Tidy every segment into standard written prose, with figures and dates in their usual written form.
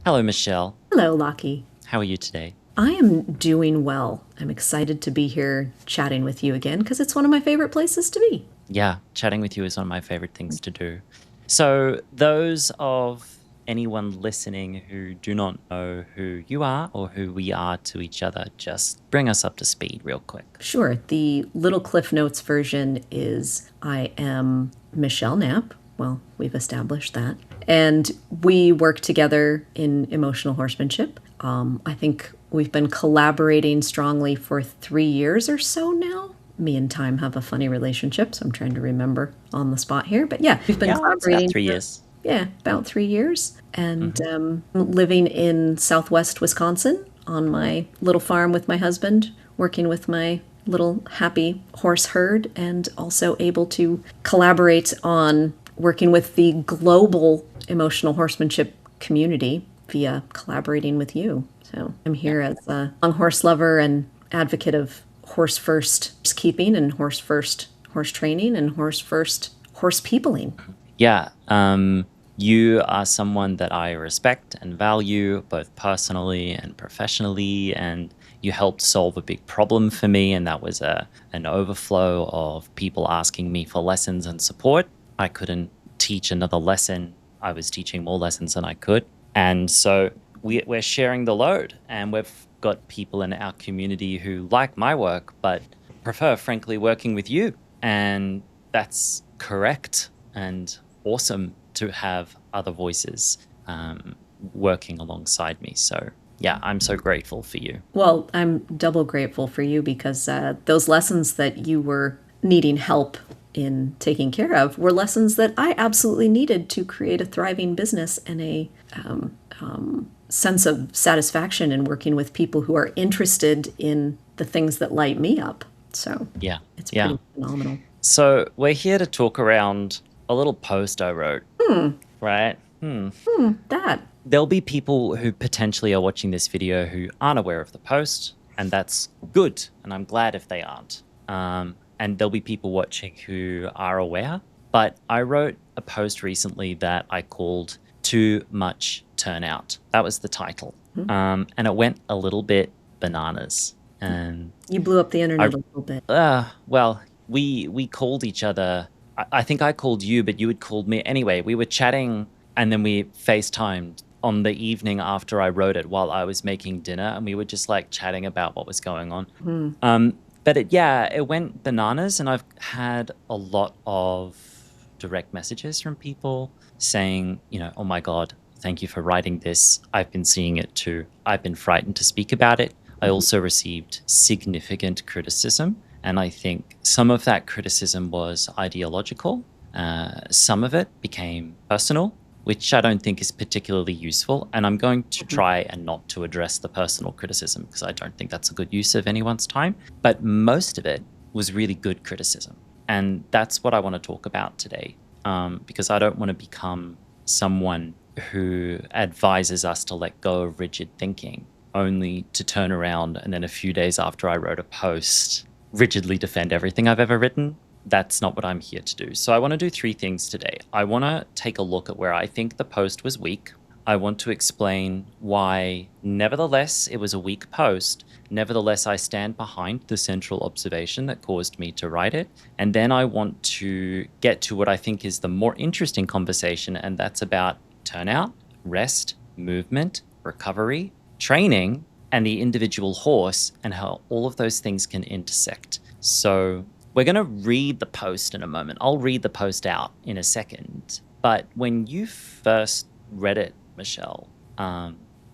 Hello, Michelle. Hello, Lockie. How are you today? I am doing well. I'm excited to be here chatting with you again because it's one of my favorite places to be. Yeah, chatting with you is one of my favorite things to do. So, those of anyone listening who do not know who you are or who we are to each other, just bring us up to speed real quick. Sure, the Little Cliff Notes version is I am Michelle Knapp. Well, we've established that. And we work together in emotional horsemanship. I think we've been collaborating strongly for 3 years or so now. Me and time have a funny relationship, so I'm trying to remember on the spot here. But yeah, we've been Yeah, it's about collaborating three for, years. yeah, about 3 years. And Hmm. living in southwest Wisconsin on my little farm with my husband, working with my little happy horse herd, and also able to collaborate on working with the global emotional horsemanship community via collaborating with you. So I'm Yeah. here as a young horse lover and advocate of horse first keeping and horse first horse training and horse first horse peopling. Yeah. You are someone that I respect and value both personally and professionally, and you helped solve a big problem for me, and that was an overflow of people asking me for lessons and support. I couldn't teach another lesson. I was teaching more lessons than I could. And so we're sharing the load, and we've got people in our community who like my work, but prefer, frankly, working with you. And that's correct and awesome to have other voices working alongside me. So, yeah, I'm so grateful for you. Well, I'm double grateful for you because those lessons that you were needing help in taking care of were lessons that I absolutely needed to create a thriving business and a sense of satisfaction in working with people who are interested in the things that light me up. So Yeah. it's Yeah. pretty phenomenal. So, we're here to talk around a little post I wrote, right? That. There'll be people who potentially are watching this video who aren't aware of the post, and that's good. And I'm glad if they aren't. And there'll be people watching who are aware. But I wrote a post recently that I called Too Much Turnout. That was the title. And it went a little bit bananas. And You blew up the I, internet a little bit. well, we called each other. I think I called you, but you had called me. Anyway, we were chatting and then we FaceTimed on the evening after I wrote it while I was making dinner, and we were just like chatting about what was going on. But it went bananas, and I've had a lot of direct messages from people saying, oh my God, thank you for writing this. I've been seeing it too. I've been frightened to speak about it. I also received significant criticism, and I think some of that criticism was ideological. Some of it became personal, which I don't think is particularly useful. And I'm going to try and not to address the personal criticism because I don't think that's a good use of anyone's time. But most of it was really good criticism. And that's what I want to talk about today, because I don't want to become someone who advises us to let go of rigid thinking, only to turn around and then a few days after I wrote a post, rigidly defend everything I've ever written. That's not what I'm here to do. So I want to do three things today. I want to take a look at where I think the post was weak. I want to explain why, nevertheless, it was a weak post. Nevertheless, I stand behind the central observation that caused me to write it. And then I want to get to what I think is the more interesting conversation, and that's about turnout, rest, movement, recovery, training, and the individual horse, and how all of those things can intersect. So we're going to read the post in a moment. I'll read the post out in a second. But when you first read it, Michelle,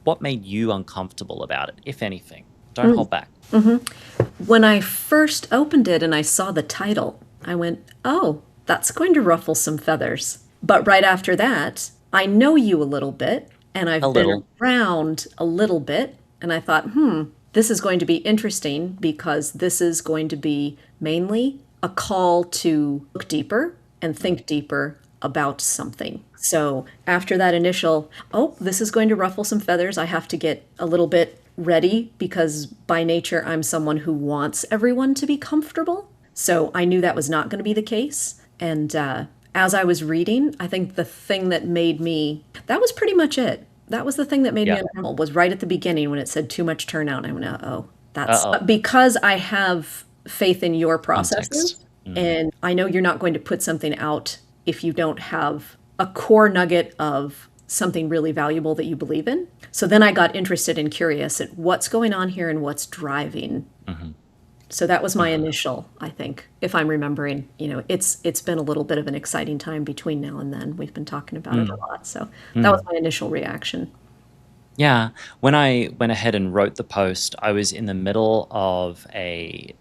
what made you uncomfortable about it, if anything? Don't hold back. When I first opened it and I saw the title, I went, oh, that's going to ruffle some feathers. But right after that, I know you a little bit and A I've been little. around a little bit. And I thought, this is going to be interesting because this is going to be mainly a call to look deeper and think deeper about something. So after that initial, oh, this is going to ruffle some feathers, I have to get a little bit ready because by nature I'm someone who wants everyone to be comfortable. So I knew that was not going to be the case. And as I was reading, I think the thing that made me, that was pretty much it. That was the thing that made me Yeah. uncomfortable, was right at the beginning when it said too much turnout. I went, oh, that's Uh-oh. because I have faith in your Context. processes. And I know you're not going to put something out if you don't have a core nugget of something really valuable that you believe in. So then I got interested and curious at what's going on here and what's driving. Mm-hmm. So that was my initial, I think, if I'm remembering. It's been a little bit of an exciting time between now and then. We've been talking about it a lot. So that was my initial reaction. Yeah. When I went ahead and wrote the post, I was in the middle of a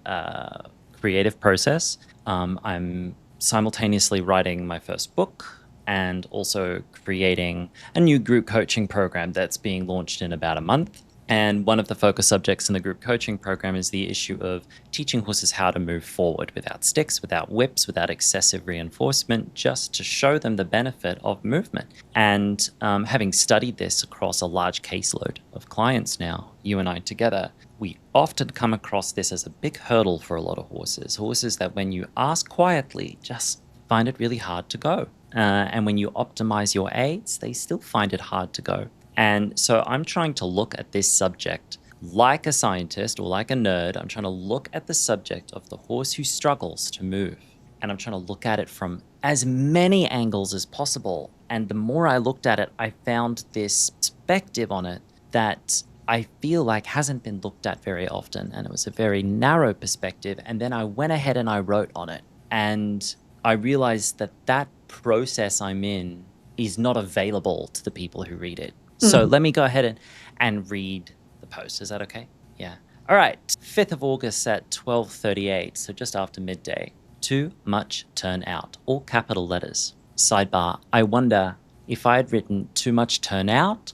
creative process. I'm simultaneously writing my first book and also creating a new group coaching program that's being launched in about a month. And one of the focus subjects in the group coaching program is the issue of teaching horses how to move forward without sticks, without whips, without excessive reinforcement, just to show them the benefit of movement. And having studied this across a large caseload of clients now, you and I together, we often come across this as a big hurdle for a lot of horses. Horses that when you ask quietly, just find it really hard to go. And when you optimize your aids, they still find it hard to go. And so I'm trying to look at this subject like a scientist or like a nerd. I'm trying to look at the subject of the horse who struggles to move. And I'm trying to look at it from as many angles as possible. And the more I looked at it, I found this perspective on it that I feel like hasn't been looked at very often. And it was a very narrow perspective. And then I went ahead and I wrote on it. And I realized that that process I'm in is not available to the people who read it. So let me go ahead and read the post. Is that okay? Yeah. All right. 5th of August at 12:38, so just after midday. Too much turnout. All capital letters. Sidebar. I wonder if I had written too much turnout, ?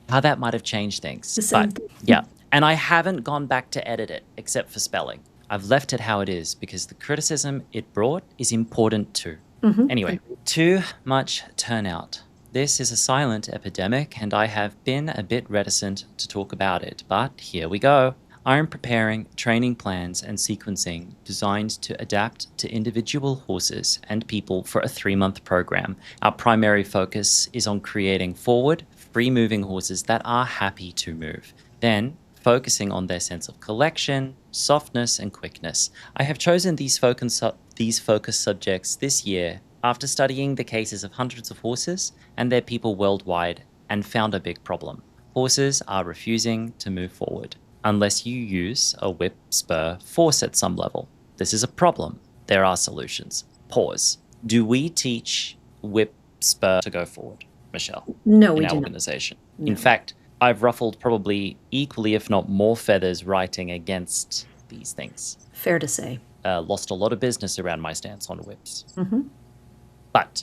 How that might have changed things. The same But thing. yeah. And I haven't gone back to edit it except for spelling. I've left it how it is because the criticism it brought is important too. Anyway, too much turnout. This is a silent epidemic, and I have been a bit reticent to talk about it, but here we go. I am preparing training plans and sequencing designed to adapt to individual horses and people for a 3-month program. Our primary focus is on creating forward, free-moving horses that are happy to move. Then, focusing on their sense of collection, softness, and quickness. I have chosen these focus subjects this year after studying the cases of hundreds of horses and their people worldwide and found a big problem. Horses are refusing to move forward unless you use a whip, spur, force at some level. This is a problem. There are solutions. Pause. Do we teach whip, spur to go forward, Michelle, No, in we our do not. organization? No. In fact, I've ruffled probably equally, if not more, feathers writing against these things. Fair to say. Lost a lot of business around my stance on whips. But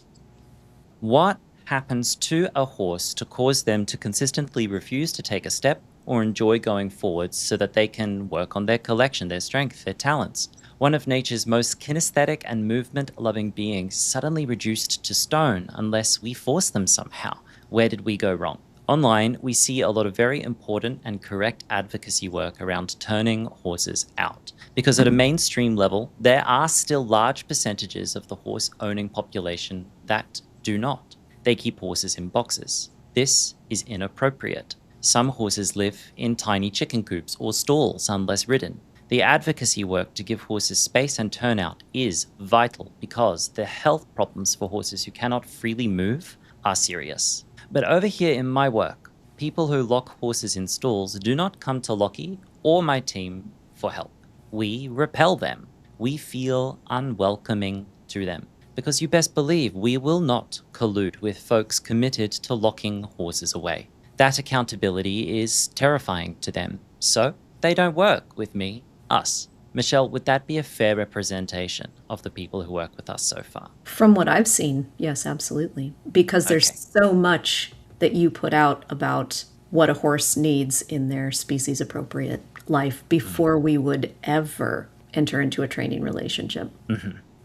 what happens to a horse to cause them to consistently refuse to take a step or enjoy going forwards so that they can work on their collection, their strength, their talents? One of nature's most kinesthetic and movement-loving beings suddenly reduced to stone unless we force them somehow. Where did we go wrong? Online, we see a lot of very important and correct advocacy work around turning horses out. Because at a mainstream level, there are still large percentages of the horse-owning population that do not. They keep horses in boxes. This is inappropriate. Some horses live in tiny chicken coops or stalls unless ridden. The advocacy work to give horses space and turnout is vital because the health problems for horses who cannot freely move are serious. But over here in my work, people who lock horses in stalls do not come to Lockie or my team for help. We repel them. We feel unwelcoming to them. Because you best believe we will not collude with folks committed to locking horses away. That accountability is terrifying to them. So they don't work with me, us. Michelle, would that be a fair representation of the people who work with us so far? From what I've seen, yes, absolutely. Because there's Okay. so much that you put out about what a horse needs in their species appropriate life before we would ever enter into a training relationship.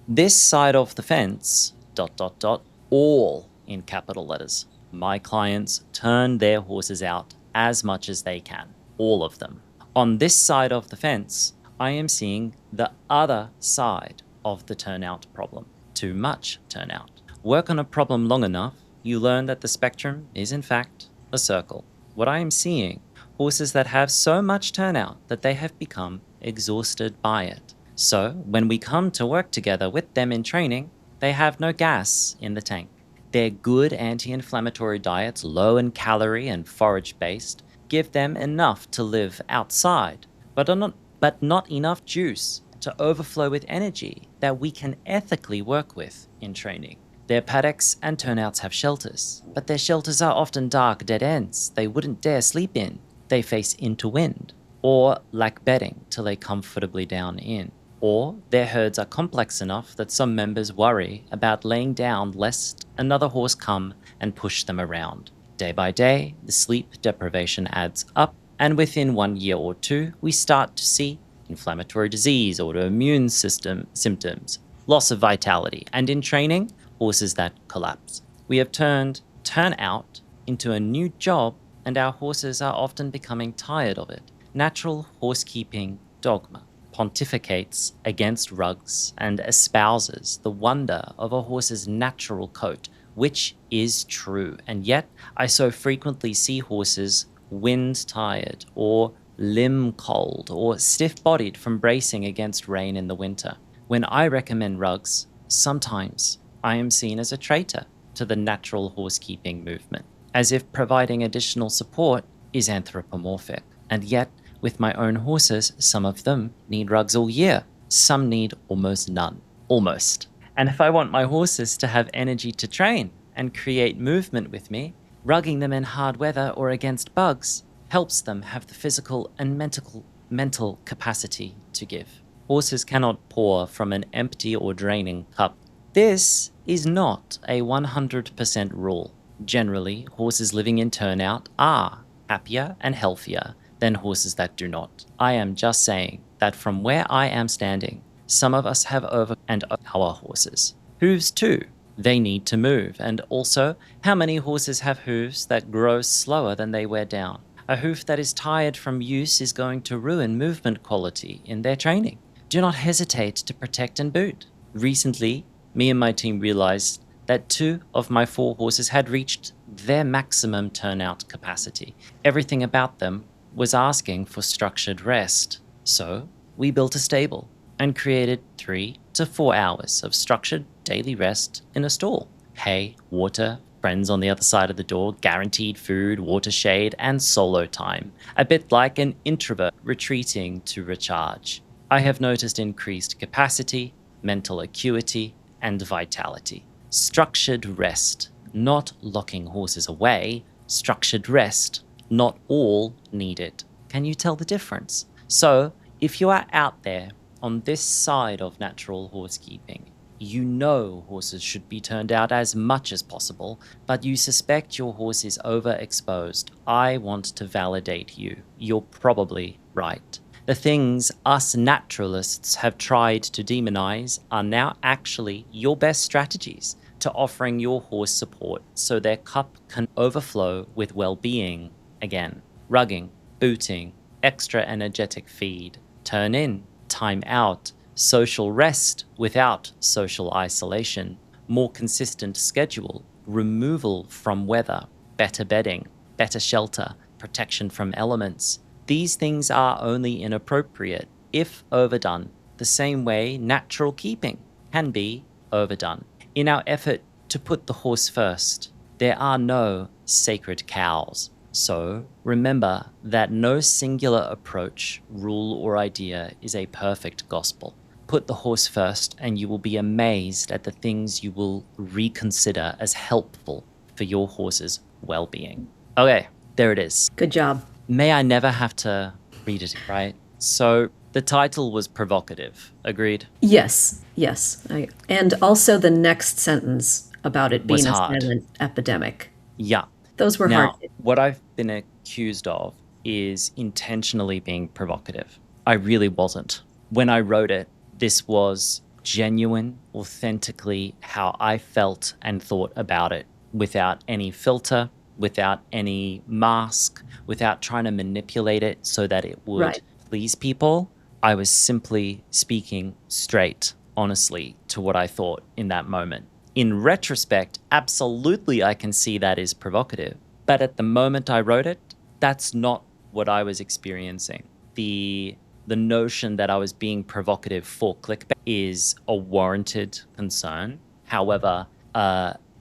This side of the fence, ... all in capital letters. My clients turn their horses out as much as they can, all of them. On this side of the fence, I am seeing the other side of the turnout problem. Too much turnout. Work on a problem long enough, you learn that the spectrum is, in fact, a circle. What I am seeing, horses that have so much turnout that they have become exhausted by it. So, when we come to work together with them in training, they have no gas in the tank. Their good anti-inflammatory diets, low in calorie and forage-based, give them enough to live outside, but not enough juice to overflow with energy that we can ethically work with in training. Their paddocks and turnouts have shelters, but their shelters are often dark dead ends they wouldn't dare sleep in. They face into wind, or lack bedding to lay comfortably down in. Or their herds are complex enough that some members worry about laying down lest another horse come and push them around. Day by day, the sleep deprivation adds up, and within 1 year or two, we start to see inflammatory disease, autoimmune system symptoms, loss of vitality, and in training, horses that collapse. We have turned turnout into a new job, and our horses are often becoming tired of it. Natural horsekeeping dogma pontificates against rugs and espouses the wonder of a horse's natural coat, which is true. And yet, I so frequently see horses wind tired or limb cold or stiff bodied from bracing against rain in the winter. When I recommend rugs, sometimes I am seen as a traitor to the natural horsekeeping movement, as if providing additional support is anthropomorphic. And yet, with my own horses, some of them need rugs all year. Some need almost none. Almost. And if I want my horses to have energy to train and create movement with me, rugging them in hard weather or against bugs helps them have the physical and mental capacity to give. Horses cannot pour from an empty or draining cup. This is not a 100% rule. Generally, horses living in turnout are happier and healthier than horses that do not. I am just saying that from where I am standing, some of us have over and our horses. Hooves too. They need to move. And also, how many horses have hooves that grow slower than they wear down? A hoof that is tired from use is going to ruin movement quality in their training. Do not hesitate to protect and boot. Recently, me and my team realized that 2 of my 4 horses had reached their maximum turnout capacity. Everything about them was asking for structured rest. So we built a stable and created 3 to 4 hours of structured daily rest in a stall. Hay, water, friends on the other side of the door, guaranteed food, water shade, and solo time. A bit like an introvert retreating to recharge. I have noticed increased capacity, mental acuity, and vitality. Structured rest, not locking horses away. Structured rest. Not all need it. Can you tell the difference? So, if you are out there on this side of natural horsekeeping, you know horses should be turned out as much as possible, but you suspect your horse is overexposed. I want to validate you. You're probably right. The things us naturalists have tried to demonize are now actually your best strategies to offering your horse support so their cup can overflow with well-being. Again, rugging, booting, extra energetic feed, turn in, time out, social rest without social isolation, more consistent schedule, removal from weather, better bedding, better shelter, protection from elements. These things are only inappropriate if overdone, the same way natural keeping can be overdone. In our effort to put the horse first, there are no sacred cows. So remember that no singular approach, rule, or idea is a perfect gospel. Put the horse first, and you will be amazed at the things you will reconsider as helpful for your horse's well-being. Okay, there it is. Good job. May I never have to read it, right? So the title was provocative. Agreed? Yes. And also the next sentence about it Was being a hard. silent epidemic. Yeah. Those were Now, hard. what I've been accused of is intentionally being provocative. I really wasn't. When I wrote it, this was genuine, authentically how I felt and thought about it, without any filter, without any mask, without trying to manipulate it so that it would Right. please people. I was simply speaking straight, honestly, to what I thought in that moment. in retrospect, absolutely I can see that is provocative. But at the moment I wrote it, that's not what I was experiencing. The notion that I was being provocative for clickbait is a warranted concern. However,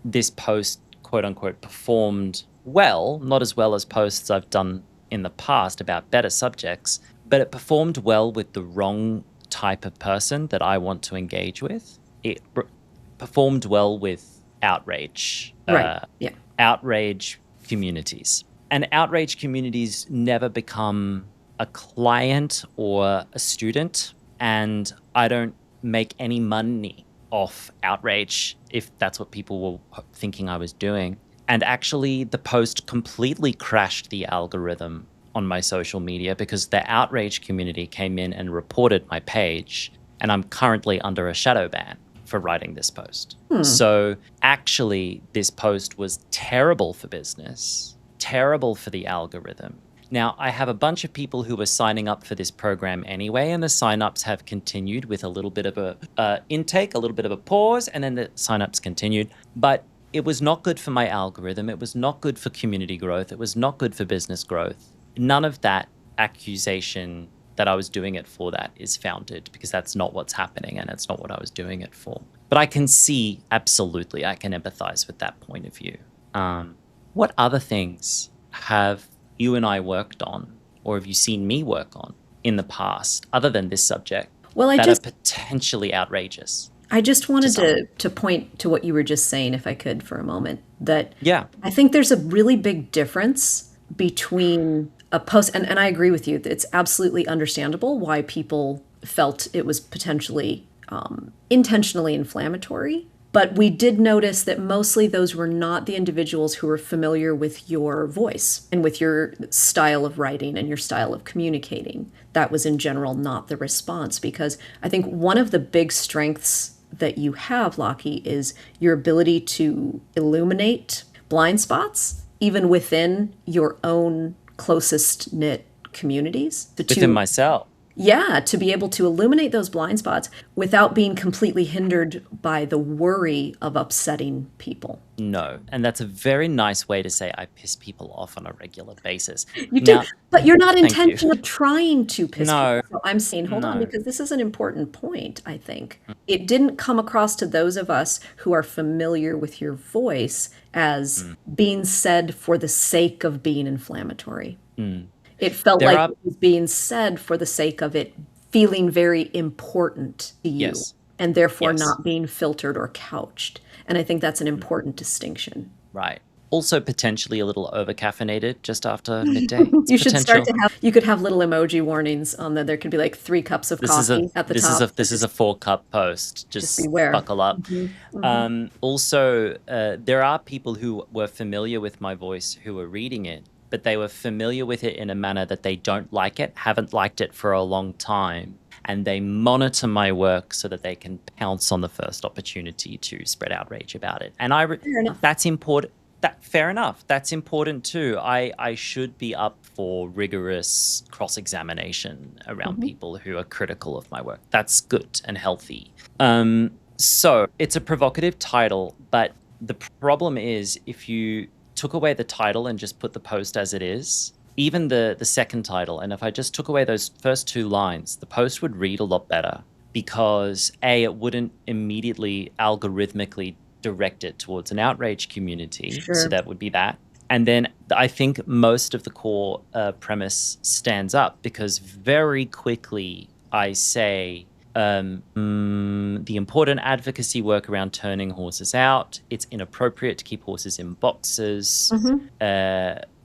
this post, quote unquote, performed well, not as well as posts I've done in the past about better subjects, but it performed well with the wrong type of person that I want to engage with. It performed well with outrage, Right. Yeah. outrage communities. And outrage communities never become a client or a student, and I don't make any money off outrage if that's what people were thinking I was doing. And actually, the post completely crashed the algorithm on my social media because the outrage community came in and reported my page, and I'm currently under a shadow ban for writing this post. So actually, this post was terrible for business, terrible for the algorithm. Now, I have a bunch of people who were signing up for this program anyway, and the signups have continued with a little bit of a intake, a little bit of a pause, and then the signups continued. But it was not good for my algorithm. It was not good for community growth. It was not good for business growth. None of that accusation that I was doing it for that is founded, because that's not what's happening and it's not what I was doing it for. But I can see, absolutely, I can empathize with that point of view. What other things have you and I worked on, or have you seen me work on in the past, other than this subject, Well, that are potentially outrageous? I just wanted some. to point to what you were just saying, if I could, for a moment, that Yeah. I think there's a really big difference between a post, and I agree with you, that it's absolutely understandable why people felt it was potentially intentionally inflammatory. But we did notice that mostly those were not the individuals who were familiar with your voice and with your style of writing and your style of communicating. That was in general not the response, because I think one of the big strengths that you have, Lockie, is your ability to illuminate blind spots, even within your own closest knit communities. Within myself. Yeah, to be able to illuminate those blind spots without being completely hindered by the worry of upsetting people. No. And that's a very nice way to say I piss people off on a regular basis. You do, Now, but you're not thank you. intentionally trying to piss people No, off. So I'm saying, hold on, no. because this is an important point, I think. It didn't come across to those of us who are familiar with your voice as being said for the sake of being inflammatory. It felt There like are, it was being said for the sake of it feeling very important to you, yes, and therefore yes, not being filtered or couched. And I think that's an important distinction. right. Also potentially a little overcaffeinated just after midday. It's You should start potential. to have, you could have little emoji warnings on there. There could be like 3 cups of This is a coffee at the this is top. a this is a 4 cup post. Just Just beware. buckle up. Also, there are people who were familiar with my voice who were reading it, but they were familiar with it in a manner that they don't like it, haven't liked it for a long time, and they monitor my work so that they can pounce on the first opportunity to spread outrage about it. And Fair enough. that's important. Fair enough. That's important too. I should be up for rigorous cross-examination around people who are critical of my work. That's good and healthy. So it's a provocative title, but the problem is if you took away the title and just put the post as it is, even the second title, and if I just took away those first 2 lines, the post would read a lot better, because A, it wouldn't immediately algorithmically direct it towards an outrage community. Sure. So that would be that. And then I think most of the core premise stands up, because very quickly I say the important advocacy work around turning horses out. It's inappropriate to keep horses in boxes.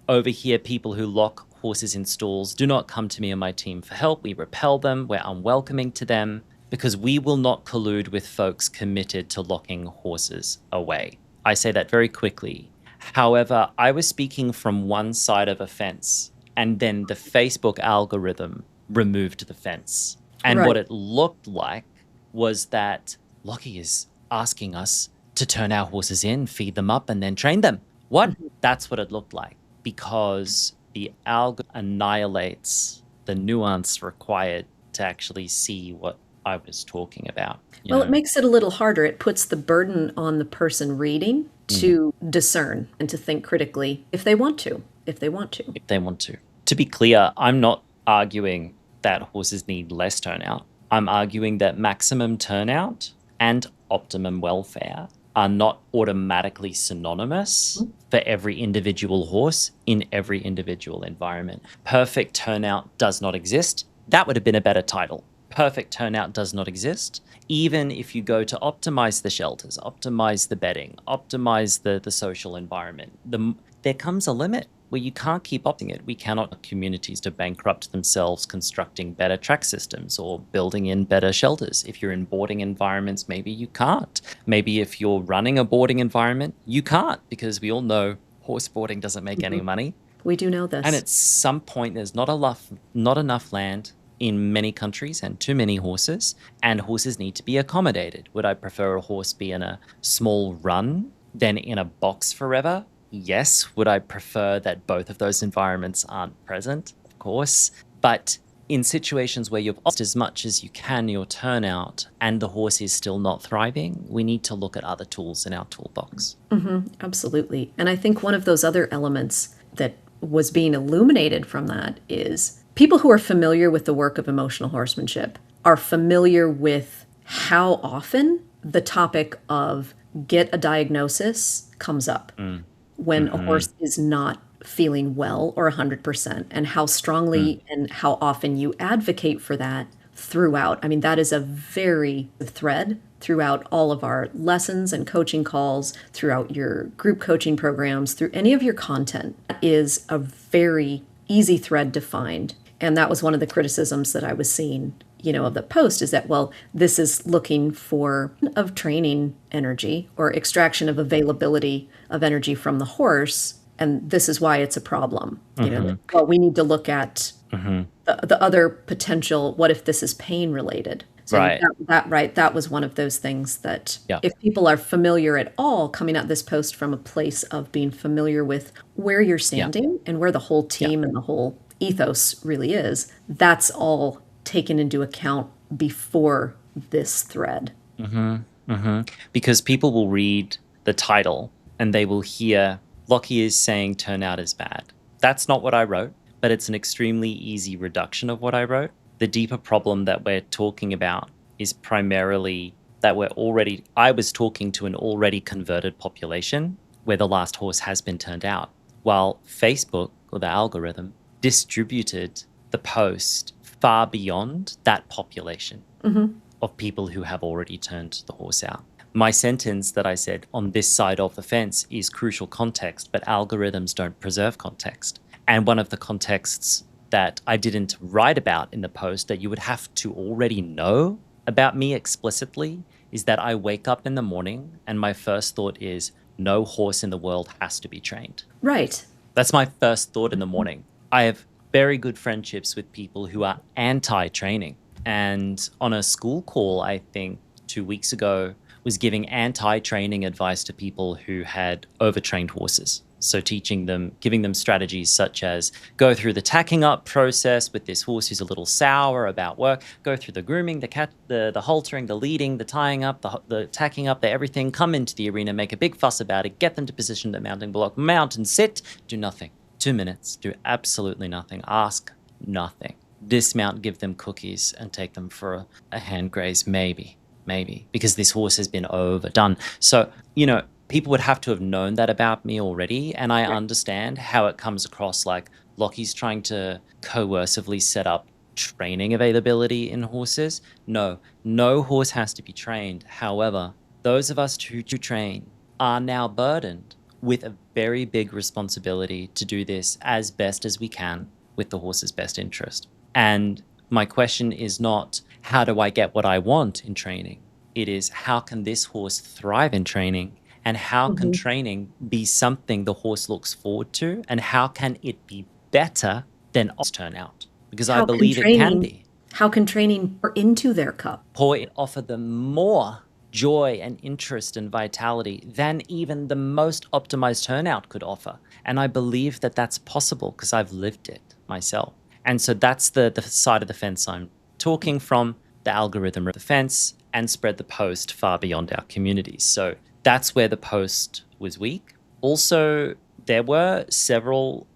Over here, people who lock horses in stalls do not come to me and my team for help. We repel them. We're unwelcoming to them, because we will not collude with folks committed to locking horses away. I say that very quickly. However, I was speaking from one side of a fence, and then the Facebook algorithm removed the fence. And Right. what it looked like was that Lockie is asking us to turn our horses in, feed them up, and then train them. What? That's what it looked like, because the algorithm annihilates the nuance required to actually see what I was talking about, you Well, it know. makes it a little harder. It puts the burden on the person reading Mm. to discern and to think critically if they want to, if they want to. If they want to. To be clear, I'm not arguing that horses need less turnout. I'm arguing that maximum turnout and optimum welfare are not automatically synonymous for every individual horse in every individual environment. Perfect turnout does not exist. That would have been a better title. Perfect turnout does not exist. Even if you go to optimize the shelters, optimize the bedding, optimize the social environment, there comes a limit where you can't keep opting it. We cannot allow communities to bankrupt themselves constructing better track systems or building in better shelters. If you're in boarding environments, maybe you can't. Maybe if you're running a boarding environment, you can't, because we all know horse boarding doesn't make any money. We do know And this. at some point, there's not enough land in many countries and too many horses, and horses need to be accommodated. Would I prefer a horse be in a small run than in a box forever? Yes. Would I prefer that both of those environments aren't present? Of course. But in situations where you've lost as much as you can your turnout and the horse is still not thriving, we need to look at other tools in our toolbox. Absolutely. And I think one of those other elements that was being illuminated from that is people who are familiar with the work of emotional horsemanship are familiar with how often the topic of get a diagnosis comes up when a horse is not feeling well or 100%, and how strongly and how often you advocate for that throughout. I mean, that is a very thread throughout all of our lessons and coaching calls, throughout your group coaching programs, through any of your content. That is a very easy thread to find. And that was one of the criticisms that I was seeing, of the post, is that, well, this is looking for of training energy or extraction of availability of energy from the horse. And this is why it's a problem. Well, we need to look at the other potential, what if this is pain related? So I think Right. that was one of those things that Yeah. if people are familiar at all, coming at this post from a place of being familiar with where you're Yeah. standing and where the whole Yeah. team and the whole ethos really is, that's all taken into account before this thread. Because people will read the title and they will hear Lockie is saying turnout is bad. That's not what I wrote, but it's an extremely easy reduction of what I wrote. The deeper problem that we're talking about is primarily that I was talking to an already converted population where the last horse has been turned out, while Facebook, or the algorithm, distributed the post far beyond that population of people who have already turned the horse out. My sentence that I said on this side of the fence is crucial context, but algorithms don't preserve context. And one of the contexts that I didn't write about in the post that you would have to already know about me explicitly is that I wake up in the morning and my first thought is no horse in the world has to be trained. Right. That's my first thought in the morning. I have very good friendships with people who are anti-training. And on a school call, I think 2 weeks ago, was giving anti-training advice to people who had overtrained horses. So giving them strategies such as go through the tacking up process with this horse who's a little sour about work, go through the grooming, the haltering, the leading, the tying up, the tacking up, the everything, come into the arena, make a big fuss about it, get them to position the mounting block, mount and sit, do nothing. 2 minutes, do absolutely nothing, ask nothing. Dismount, give them cookies and take them for a hand graze, maybe, because this horse has been overdone. So, people would have to have known that about me already. And I understand how it comes across like Lockie's trying to coercively set up training availability in horses. No horse has to be trained. However, those of us who train are now burdened with a very big responsibility to do this as best as we can with the horse's best interest. And my question is not, how do I get what I want in training? It is, how can this horse thrive in training? And how can training be something the horse looks forward to? And how can it be better than turnout? Because I believe it can be. How can training pour into their cup? Offer them more joy and interest and vitality than even the most optimized turnout could offer. And I believe that that's possible because I've lived it myself. And so that's the side of the fence I'm talking from. the algorithm of the fence and spread the post far beyond our communities. So that's where the post was weak. Also, there were several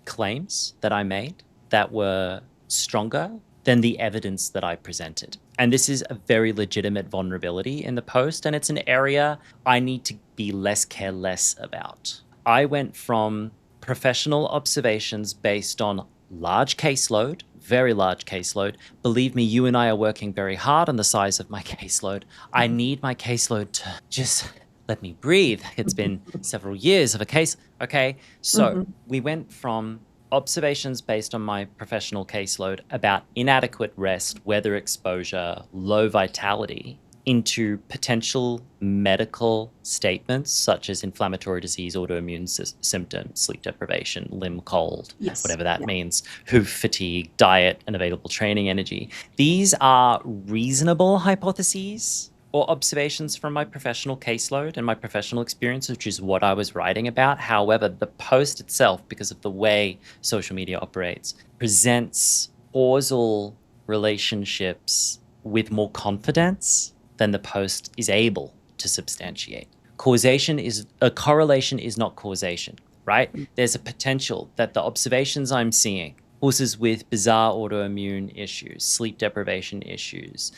claims that I made that were stronger than the evidence that I presented. And this is a very legitimate vulnerability in the post, and it's an area I need to be less careless about. I went from professional observations based on large caseload, very large caseload. Believe me, you and I are working very hard on the size of my caseload. I need my caseload to just let me breathe. It's been several years of a case. Okay. So we went from observations based on my professional caseload about inadequate rest, weather exposure, low vitality, into potential medical statements such as inflammatory disease, autoimmune symptoms, sleep deprivation, limb cold, Yes. whatever that means, hoof fatigue, diet, unavailable training energy. These are reasonable hypotheses or observations from my professional caseload and my professional experience, which is what I was writing about. However, the post itself, because of the way social media operates, presents causal relationships with more confidence than the post is able to substantiate. Correlation is not causation, right? There's a potential that the observations I'm seeing, horses with bizarre autoimmune issues, sleep deprivation issues,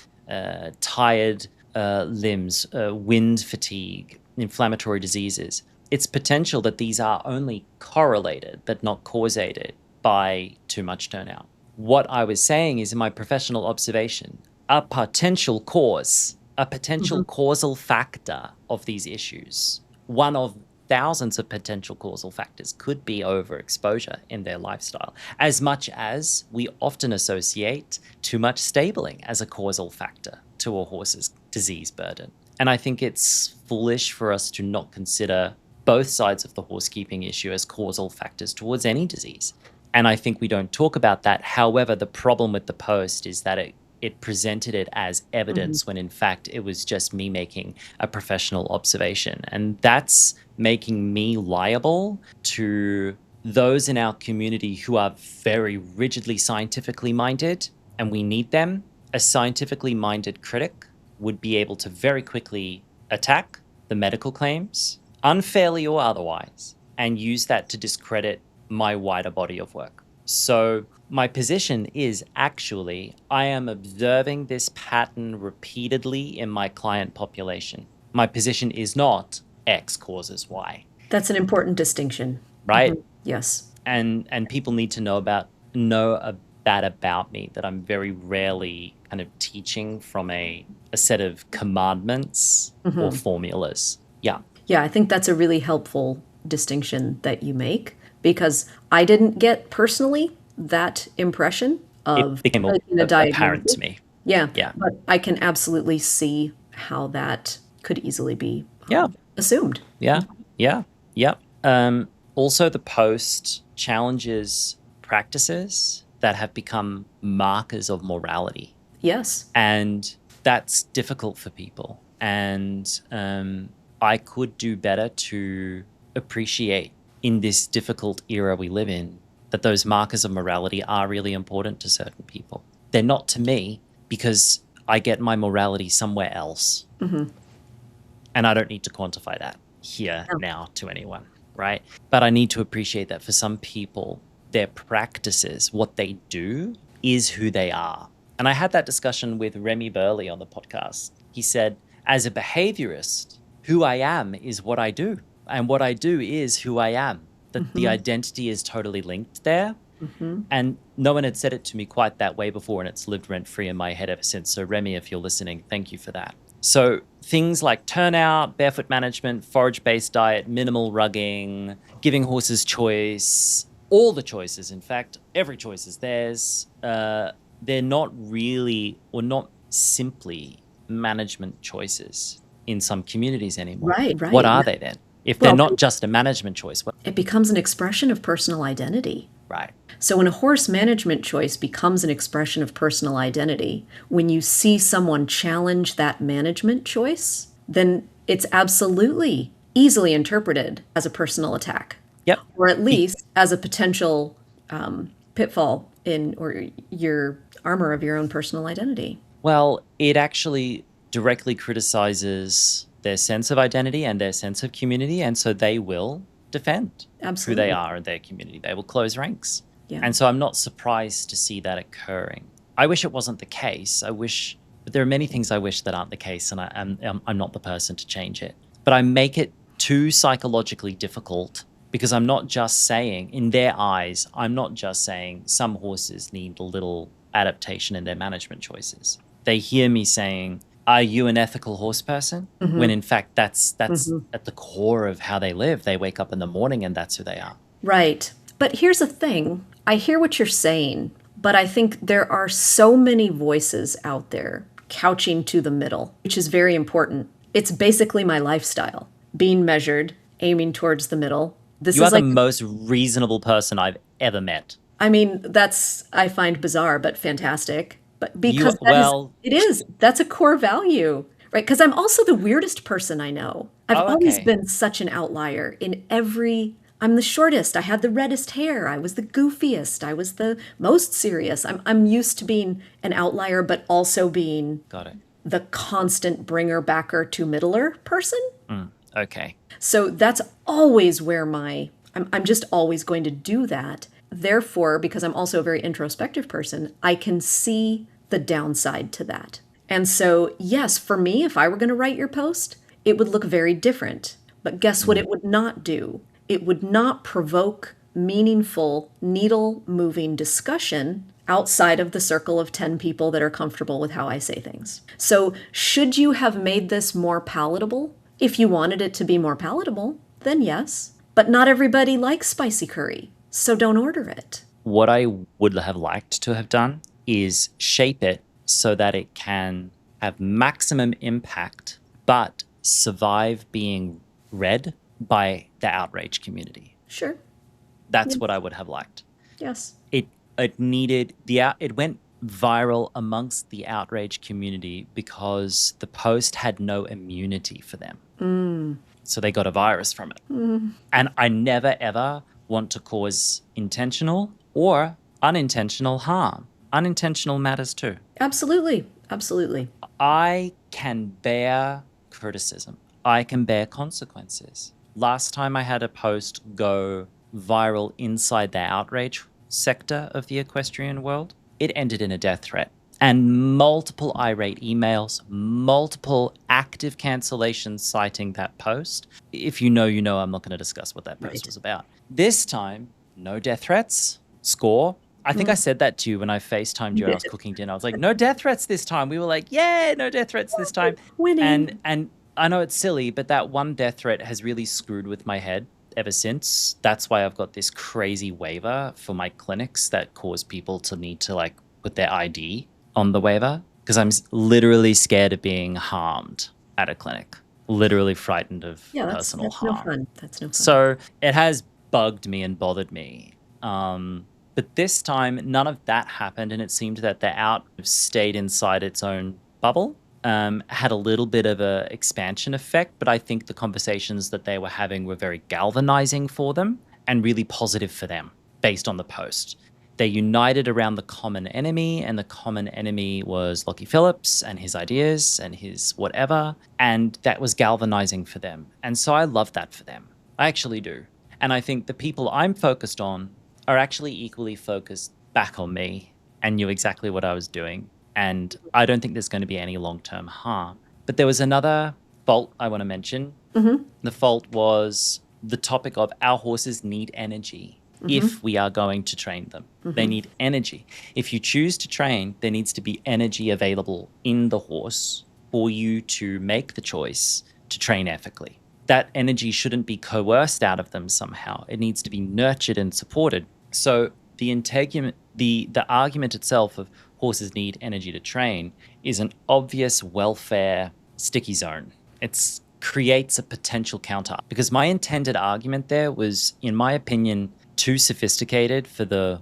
tired limbs, wind fatigue, inflammatory diseases. It's potential that these are only correlated but not causated by too much turnout. What I was saying is, in my professional observation, a potential cause, a potential causal factor of these issues, one of thousands of potential causal factors, could be overexposure in their lifestyle, as much as we often associate too much stabling as a causal factor to a horse's disease burden. And I think it's foolish for us to not consider both sides of the horsekeeping issue as causal factors towards any disease. And I think we don't talk about that. However, the problem with the post is that it presented it as evidence when in fact it was just me making a professional observation. And that's making me liable to those in our community who are very rigidly scientifically minded, and we need them. A scientifically minded critic would be able to very quickly attack the medical claims, unfairly or otherwise, and use that to discredit my wider body of work. So my position is actually, I am observing this pattern repeatedly in my client population. My position is not X causes Y. That's an important distinction. Right? Yes. And people need to know that about me, that I'm very rarely kind of teaching from a set of commandments or formulas. Yeah. Yeah, I think that's a really helpful distinction that you make, because I didn't get personally that impression of It became apparent to me. Yeah. Yeah. But I can absolutely see how that could easily be Yeah. assumed. Yeah. Also, the post challenges practices that have become markers of morality. Yes. And that's difficult for people. And I could do better to appreciate, in this difficult era we live in, that those markers of morality are really important to certain people. They're not to me, because I get my morality somewhere else. And I don't need to quantify that here now to anyone, right? But I need to appreciate that for some people, their practices, what they do, is who they are. And I had that discussion with Remy Burley on the podcast. He said, as a behaviorist, who I am is what I do. And what I do is who I am. That the identity is totally linked there. And no one had said it to me quite that way before, and it's lived rent-free in my head ever since. So Remy, if you're listening, thank you for that. So things like turnout, barefoot management, forage-based diet, minimal rugging, giving horses choice, all the choices, in fact, every choice is theirs. They're not really, or not simply, management choices in some communities anymore. Right. What are they then? If they're not just a management choice, it becomes an expression of personal identity. Right. So when a horse management choice becomes an expression of personal identity, when you see someone challenge that management choice, then it's absolutely easily interpreted as a personal attack. Yep. Or at least as a potential pitfall in or your armor of your own personal identity. Well, it actually directly criticizes their sense of identity and their sense of community. And so they will defend who they Absolutely. are in their community. They will close ranks. Yeah. And so I'm not surprised to see that occurring. I wish it wasn't the case. But there are many things I wish that aren't the case, and I'm not the person to change it. But I make it too psychologically difficult because I'm not just saying, in their eyes, I'm not just saying some horses need a little adaptation in their management choices. They hear me saying, "Are you an ethical horse person?" When in fact, that's at the core of how they live. They wake up in the morning and that's who they are. Right. But here's the thing. I hear what you're saying, but I think there are so many voices out there couching to the middle, which is very important. It's basically my lifestyle, being measured, aiming towards the middle. This You are is the like, most reasonable person I've ever met. I mean, that's, I find bizarre, but fantastic. But You, because well, that's a core value, right? Because I'm also the weirdest person I know. I've oh, always okay. been such an outlier in every, I'm the shortest. I had the reddest hair. I was the goofiest. I was the most serious. I'm used to being an outlier, but also being Got it. the constant bringer backer to middler person. Okay. So that's always where I'm just always going to do that. Therefore, because I'm also a very introspective person, I can see the downside to that. And so, yes, for me, if I were going to write your post, it would look very different. But guess what Mm. it would not do? It would not provoke meaningful, needle moving discussion outside of the circle of 10 people that are comfortable with how I say things. So, should you have made this more palatable? If you wanted it to be more palatable, then yes. But not everybody likes spicy curry, so don't order it. What I would have liked to have done is shape it so that it can have maximum impact, but survive being read by the outrage community. Sure. That's what I Yes. would have liked. Yes. It needed it went viral amongst the outrage community because the post had no immunity for them. So they got a virus from it. And I never ever want to cause intentional or unintentional harm. Unintentional matters too. Absolutely. Absolutely. I can bear criticism. I can bear consequences. Last time I had a post go viral inside the outrage sector of the equestrian world, it ended in a death threat and multiple irate emails, multiple active cancellations citing that post. If you know, you know, I'm not going to discuss what that post Right. was about. This time, no death threats, score. I think I said that to you when I FaceTimed you and I was cooking dinner. I was like, no death threats this time. We were like, yeah, no death threats this time. Winning. And I know it's silly, but that one death threat has really screwed with my head ever since. That's why I've got this crazy waiver for my clinics that cause people to need to like put their ID on the waiver because I'm literally scared of being harmed at a clinic, literally frightened of Yeah, personal that's no harm. fun. That's no fun. So it has bugged me and bothered me. But this time, none of that happened, and it seemed that the out stayed inside its own bubble. Had a little bit of a expansion effect, but I think the conversations that they were having were very galvanizing for them and really positive for them based on the post. They united around the common enemy, and the common enemy was Lockie Phillips and his ideas and his whatever, and that was galvanizing for them. And so I love that for them. I actually do. And I think the people I'm focused on are actually equally focused back on me and knew exactly what I was doing. And I don't think there's going to be any long-term harm. But there was another fault I want to mention. The fault was the topic of our horses need energy if we are going to train them. They need energy. If you choose to train, there needs to be energy available in the horse for you to make the choice to train ethically. That energy shouldn't be coerced out of them somehow. It needs to be nurtured and supported. So the argument itself of horses need energy to train is an obvious welfare sticky zone. It creates a potential counter because my intended argument there was, in my opinion, too sophisticated for the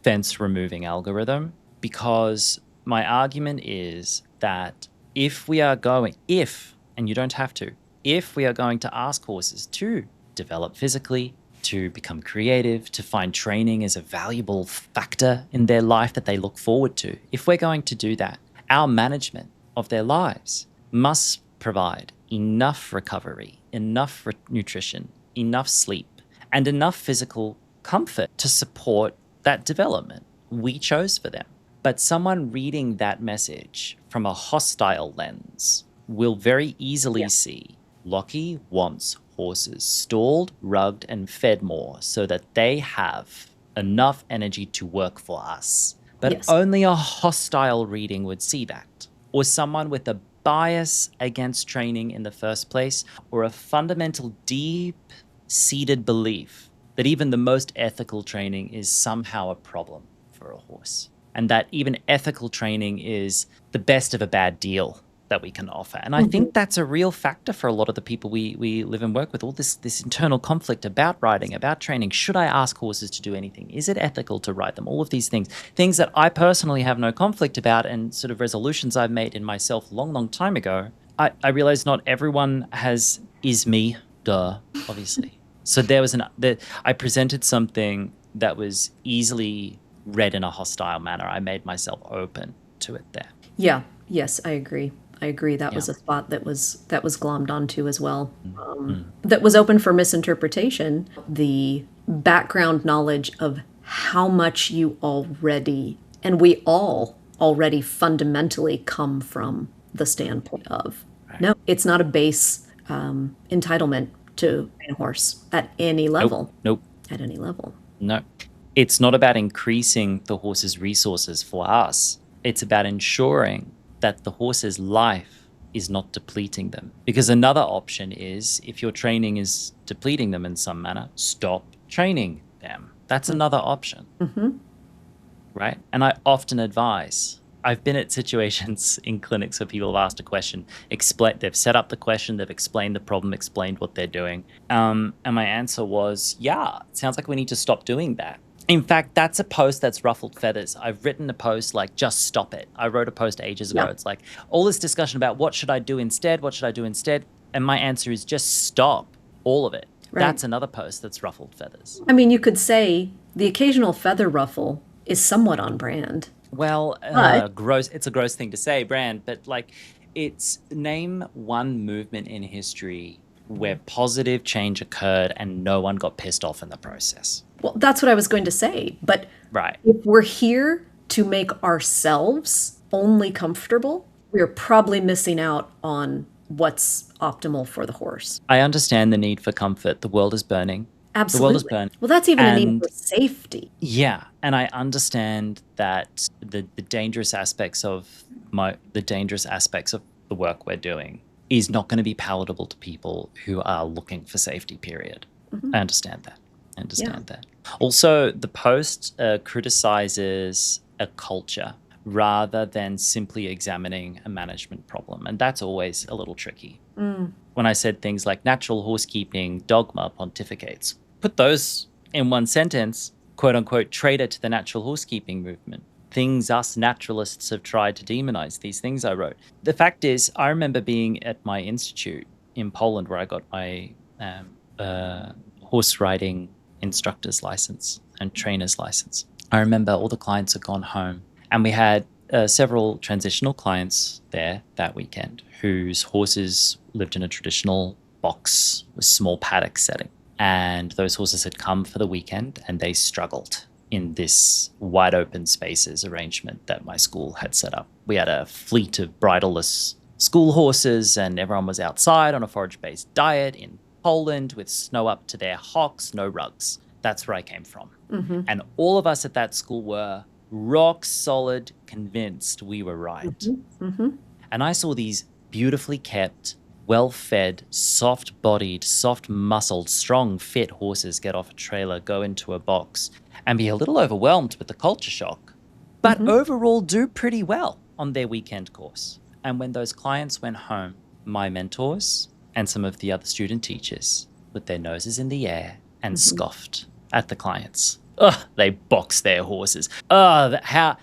fence removing algorithm, because my argument is that and you don't have to, if we are going to ask horses to develop physically, to become creative, to find training as a valuable factor in their life that they look forward to, if we're going to do that, our management of their lives must provide enough recovery, enough nutrition, enough sleep, and enough physical comfort to support that development we chose for them. But someone reading that message from a hostile lens will very easily Yeah. see Lockie wants horses stalled, rugged, and fed more so that they have enough energy to work for us. But Yes. only a hostile reading would see that. Or someone with a bias against training in the first place, or a fundamental deep-seated belief that even the most ethical training is somehow a problem for a horse. And that even ethical training is the best of a bad deal that we can offer. And I think that's a real factor for a lot of the people we live and work with, all this internal conflict about riding, about training. Should I ask horses to do anything? Is it ethical to ride them? All of these things that I personally have no conflict about, and sort of resolutions I've made in myself long time ago. I realize not everyone is me, obviously. So I presented something that was easily read in a hostile manner. I made myself open to it there. Yeah. Yes, I agree. I agree. That was Yeah. a spot that was glommed onto as well. That was open for misinterpretation. The background knowledge of how much you already, and we all already fundamentally come from the standpoint of no, it's not a base entitlement to train a horse at any level. Nope. At any level. No. It's not about increasing the horse's resources for us. It's about ensuring that the horse's life is not depleting them. Because another option is, if your training is depleting them in some manner, stop training them. That's another option. Right? And I often advise, I've been at situations in clinics where people have asked a question, they've set up the question, they've explained the problem, explained what they're doing. And my answer was, yeah, it sounds like we need to stop doing that. In fact, that's a post that's ruffled feathers. I've written a post like, just stop it. I wrote a post ages ago. Yeah. It's like all this discussion about what should I do instead? What should I do instead? And my answer is just stop all of it. Right. That's another post that's ruffled feathers. I mean, you could say the occasional feather ruffle is somewhat on brand. Well, But- gross. It's a gross thing to say, Brand, but like, it's name one movement in history where positive change occurred and no one got pissed off in the process. Well, that's what I was going to say. But Right. if we're here to make ourselves only comfortable, we're probably missing out on what's optimal for the horse. I understand the need for comfort. The world is burning. Absolutely. The world is burning. Well, that's even a need And- for safety. Yeah, and I understand that the dangerous aspects of the work we're doing is not going to be palatable to people who are looking for safety, period. I understand that. Also, the post criticizes a culture rather than simply examining a management problem, and that's always a little tricky. When I said things like natural horsekeeping dogma pontificates, put those in one sentence, quote unquote, traitor to the natural horsekeeping movement. Things us naturalists have tried to demonize, these things I wrote. The fact is, I remember being at my institute in Poland where I got my horse riding instructor's license and trainer's license. I remember all the clients had gone home, and we had several transitional clients there that weekend whose horses lived in a traditional box with small paddock setting. And those horses had come for the weekend and they struggled in this wide open spaces arrangement that my school had set up. We had a fleet of bridleless school horses and everyone was outside on a forage-based diet in Poland with snow up to their hocks, no rugs. That's where I came from. And all of us at that school were rock solid convinced we were right. And I saw these beautifully kept, well-fed, soft-bodied, soft-muscled, strong, fit horses get off a trailer, go into a box, and be a little overwhelmed with the culture shock, but overall do pretty well on their weekend course. And when those clients went home, my mentors and some of the other student teachers put their noses in the air and scoffed at the clients. Ugh, they boxed their horses. How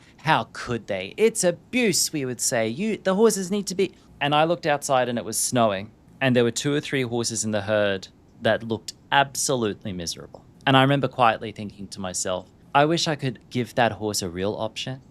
could they? It's abuse, we would say. The horses need to be... And I looked outside and it was snowing. And there were 2 or 3 horses in the herd that looked absolutely miserable. And I remember quietly thinking to myself, I wish I could give that horse a real option.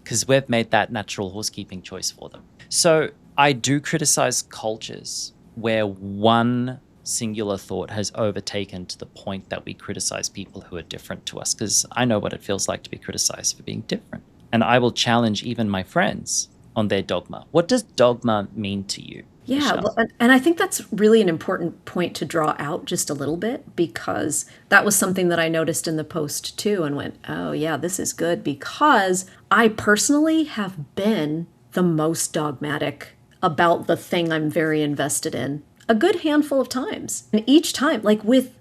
because we've made that natural horsekeeping choice for them. So I do criticize cultures where one singular thought has overtaken to the point that we criticize people who are different to us, because I know what it feels like to be criticized for being different. And I will challenge even my friends on their dogma. What does dogma mean to you, Yeah, Michelle? well, and I think that's really an important point to draw out just a little bit, because that was something that I noticed in the post too and went, oh, yeah, this is good, because I personally have been the most dogmatic about the thing I'm very invested in a good handful of times. And each time, like with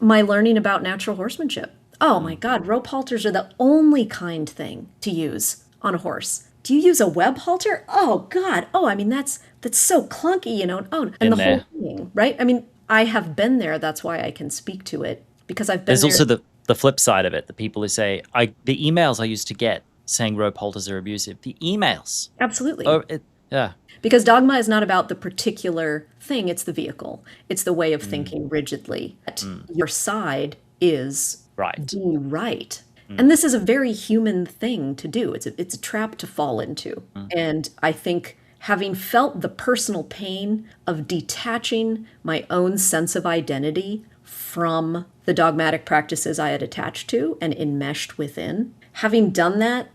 my learning about natural horsemanship, oh my God, rope halters are the only kind thing to use on a horse. Do you use a web halter? Oh God. Oh, I mean that's so clunky, you know. Oh, and In the whole there. thing, right? I mean, I have been there. That's why I can speak to it, because I've been There's there. also the flip side of it, the people who say, the emails I used to get saying rope halters are abusive. The emails. Absolutely. Oh, yeah. Because dogma is not about the particular thing, it's the vehicle. It's the way of Mm, thinking rigidly. That mm, your side is right. the right. Mm, And this is a very human thing to do. It's a trap to fall into. mm, And I think having felt the personal pain of detaching my own sense of identity from the dogmatic practices I had attached to and enmeshed within, having done that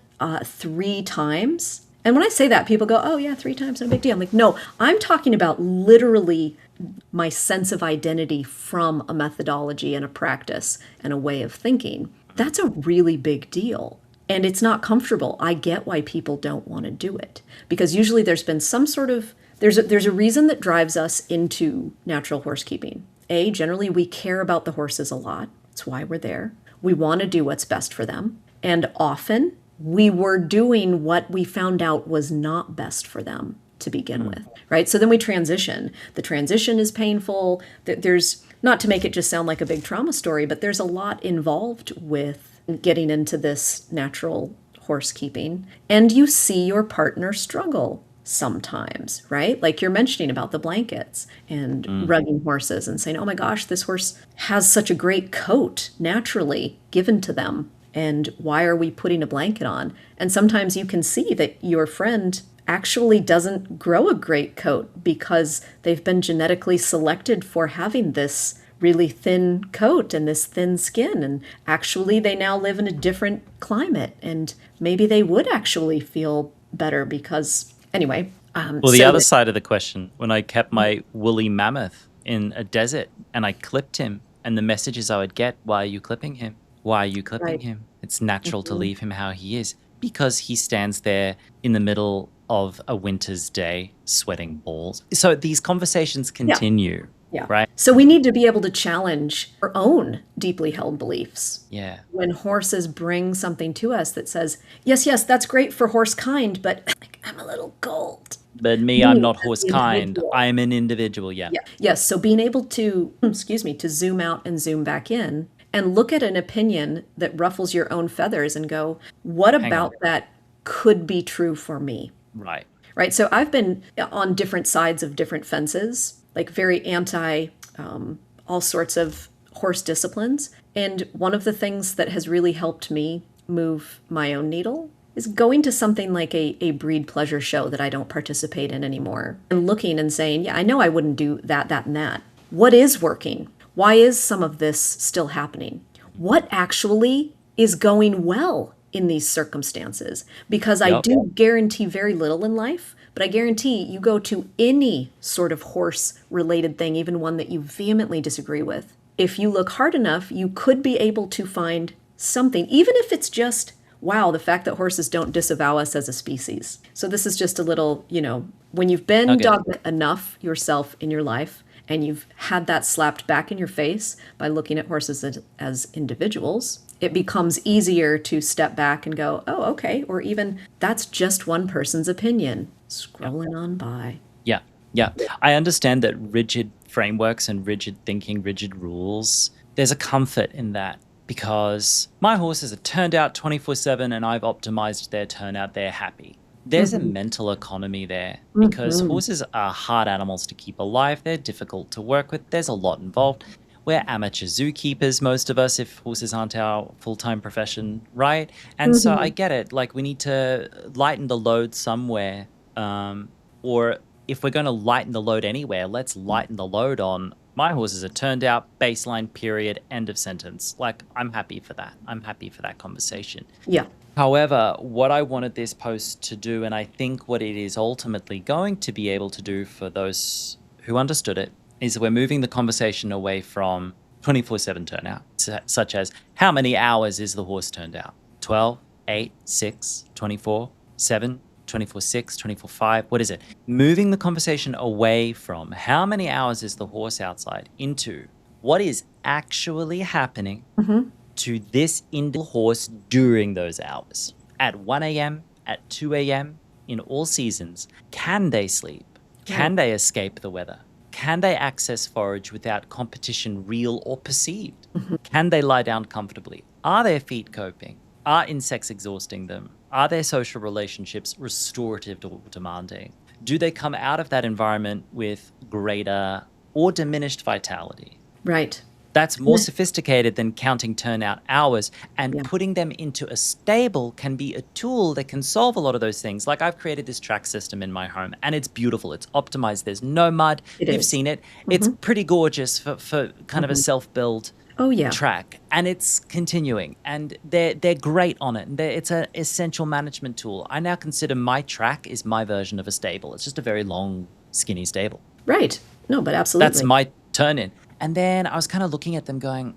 3 times. And when I say that, people go, oh, yeah, 3 times, no big deal. I'm like, no, I'm talking about literally my sense of identity from a methodology and a practice and a way of thinking. That's a really big deal. And it's not comfortable. I get why people don't want to do it, because usually there's been some sort of there's a reason that drives us into natural horse keeping. Generally we care about the horses a lot. That's why we're there. We want to do what's best for them. And often we were doing what we found out was not best for them to begin mm. with, right? So then we transition. The transition is painful. There's, not to make it just sound like a big trauma story, but there's a lot involved with getting into this natural horse keeping. And you see your partner struggle sometimes, right? Like you're mentioning about the blankets and Mm. rugging horses and saying, oh my gosh, this horse has such a great coat naturally given to them. And why are we putting a blanket on? And sometimes you can see that your friend actually doesn't grow a great coat because they've been genetically selected for having this really thin coat and this thin skin. And actually, they now live in a different climate. And maybe they would actually feel better because, anyway. Well, the other side of the question, when I kept my woolly mammoth in a desert and I clipped him, and the messages I would get, why are you clipping him? Why are you clipping Right. him? It's natural to Mhm. leave him how he is, because he stands there in the middle of a winter's day sweating balls. So these conversations Yeah. continue, Yeah. right? So we need to be able to challenge our own deeply held beliefs. Yeah. When horses bring something to us that says, yes, yes, that's great for horse kind, but like, I'm a little cold. But me, I'm Me not as horse the kind. individual. I'm an individual. Yeah. Yeah. Yes. So being able to, excuse me, to zoom out and zoom back in and look at an opinion that ruffles your own feathers and go, what Hang on. about that could be true for me? Right. Right. So I've been on different sides of different fences, like very anti all sorts of horse disciplines. And one of the things that has really helped me move my own needle is going to something like a breed pleasure show that I don't participate in anymore and looking and saying, yeah, I know I wouldn't do that, that, and that. What is working? Why is some of this still happening? What actually is going well in these circumstances? Because I Yep. do guarantee very little in life, but I guarantee you go to any sort of horse related thing, even one that you vehemently disagree with. If you look hard enough, you could be able to find something, even if it's just, wow, the fact that horses don't disavow us as a species. So this is just a little, when you've been Okay. dogma enough yourself in your life and you've had that slapped back in your face by looking at horses as individuals, it becomes easier to step back and go, oh, okay, or even that's just one person's opinion. Scrolling on by. Yeah. Yeah. I understand that rigid frameworks and rigid thinking, rigid rules, there's a comfort in that, because my horses are turned out 24/7 and I've optimized their turnout. They're happy. There's a Mhm. mental economy there, because Mhm. horses are hard animals to keep alive. They're difficult to work with. There's a lot involved. We're amateur zookeepers, most of us, if horses aren't our full-time profession, right? And so I Hmm. get it. Like, we need to lighten the load somewhere. Or if we're going to lighten the load anywhere, let's lighten the load on my horses are turned out, baseline, period, end of sentence. Like, I'm happy for that. I'm happy for that conversation. Yeah. However, what I wanted this post to do, and I think what it is ultimately going to be able to do for those who understood it, is we're moving the conversation away from 24/7 turnout, such as how many hours is the horse turned out? 12, 8, 6, 24, 7, 24, 6, 24, 5. What is it? Moving the conversation away from how many hours is the horse outside into what is actually happening Hmm. to this individual horse during those hours. At 1 a.m., at 2 a.m., in all seasons, can they sleep? Right. Can they escape the weather? Can they access forage without competition, real or perceived? Hmm. Can they lie down comfortably? Are their feet coping? Are insects exhausting them? Are their social relationships restorative or demanding? Do they come out of that environment with greater or diminished vitality? Right. That's more sophisticated than counting turnout hours, and Yeah. putting them into a stable can be a tool that can solve a lot of those things. Like, I've created this track system in my home and it's beautiful. It's optimized. There's no mud. It You've is. seen it. It's Hmm. pretty gorgeous for kind of a Hmm. self-build Oh, yeah. track, and it's continuing, and they're great on it. And it's an essential management tool. I now consider my track is my version of a stable. It's just a very long, skinny stable. Right. No, but That's absolutely. my turn in. And then I was kind of looking at them going,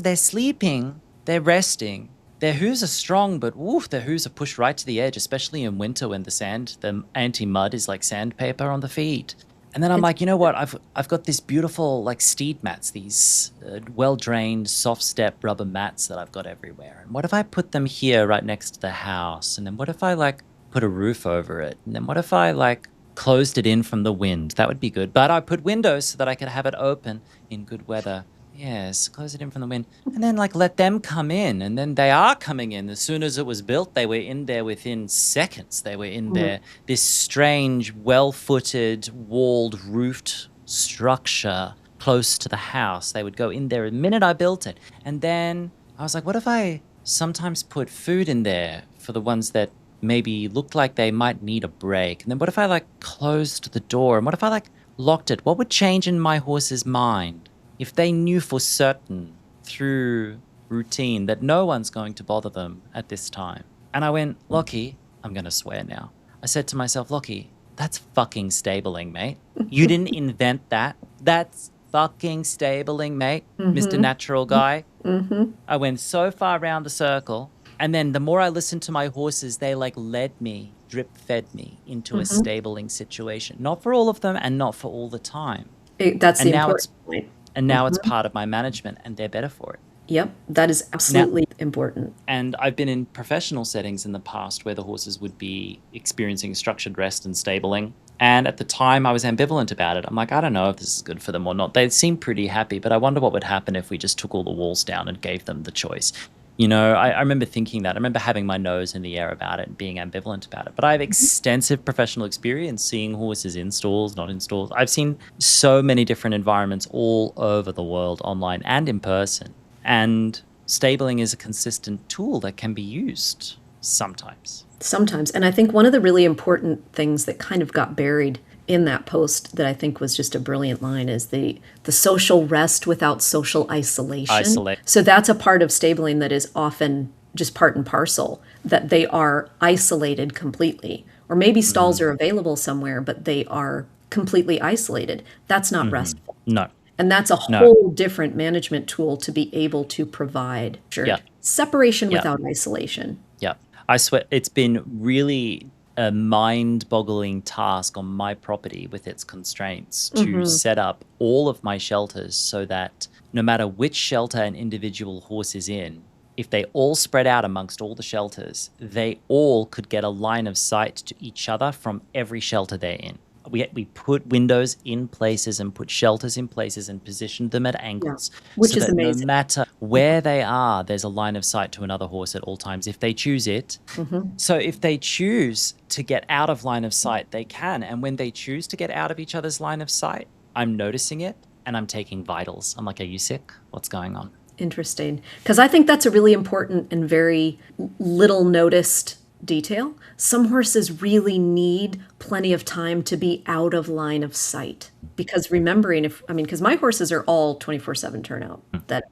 they're sleeping, they're resting. Their hooves are strong, but woof, their hooves are pushed right to the edge, especially in winter when the anti-mud is like sandpaper on the feet. And then I'm It's like, you know what? I've got this beautiful like steed mats, these well-drained, soft-step rubber mats that I've got everywhere. And what if I put them here right next to the house? And then what if I like put a roof over it? And then what if I like closed it in from the wind? That would be good. But I put windows so that I could have it open in good weather. Yes, close it in from the wind. And then like let them come in. And then they are coming in. As soon as it was built, they were in there within seconds. They were in Mhm. there. This strange, well-footed, walled, roofed structure close to the house. They would go in there the minute I built it. And then I was like, what if I sometimes put food in there for the ones that maybe looked like they might need a break? And then what if I like closed the door? And what if I like locked it? What would change in my horse's mind if they knew for certain through routine that no one's going to bother them at this time? And I went, Lockie, I'm going to swear now. I said to myself, Lockie, that's fucking stabling, mate. You didn't invent that. That's fucking stabling, mate, Mr. Mhm. Natural Guy. Mhm. I went so far around the circle. And then the more I listened to my horses, they like led me, drip fed me into a Mhm. stabling situation. Not for all of them and not for all the time. That's the And now important it's point. and now it's Mhm. part of my management, and they're better for it. Yep, that is Now, absolutely important. and I've been in professional settings in the past where the horses would be experiencing structured rest and stabling. And at the time, I was ambivalent about it. I'm like, I don't know if this is good for them or not. They seem pretty happy, but I wonder what would happen if we just took all the walls down and gave them the choice. You know, I remember thinking that. I remember having my nose in the air about it and being ambivalent about it. But I have Mhm. extensive professional experience seeing horses in stalls, not in stalls. I've seen so many different environments all over the world, online and in person. And stabling is a consistent tool that can be used sometimes. Sometimes. And I think one of the really important things that kind of got buried in that post that I think was just a brilliant line is the social rest without social isolation. Isolate. So that's a part of stabling that is often just part and parcel, that they are isolated completely. Or maybe stalls Hmm. are available somewhere, but they are completely isolated. That's not Hmm. restful. No, And that's a no. whole different management tool to be able to provide Yeah, separation yeah. without isolation. Yeah, I swear it's been really a mind-boggling task on my property with its constraints to Hmm. set up all of my shelters so that no matter which shelter an individual horse is in, if they all spread out amongst all the shelters, they all could get a line of sight to each other from every shelter they're in. We put windows in places and put shelters in places and positioned them at Yeah, angles which so is that no amazing. matter where they are, there's a line of sight to another horse at all times if they choose it. Hmm. So if they choose to get out of line of sight, they can. And when they choose to get out of each other's line of sight, I'm noticing it. and I'm taking vitals. I'm like, are you sick? What's going on? Interesting. Because I think that's a really important and very little noticed detail. Some horses really need plenty of time to be out of line of sight. Because remembering, if I mean, because my horses are all 24/7 turnout.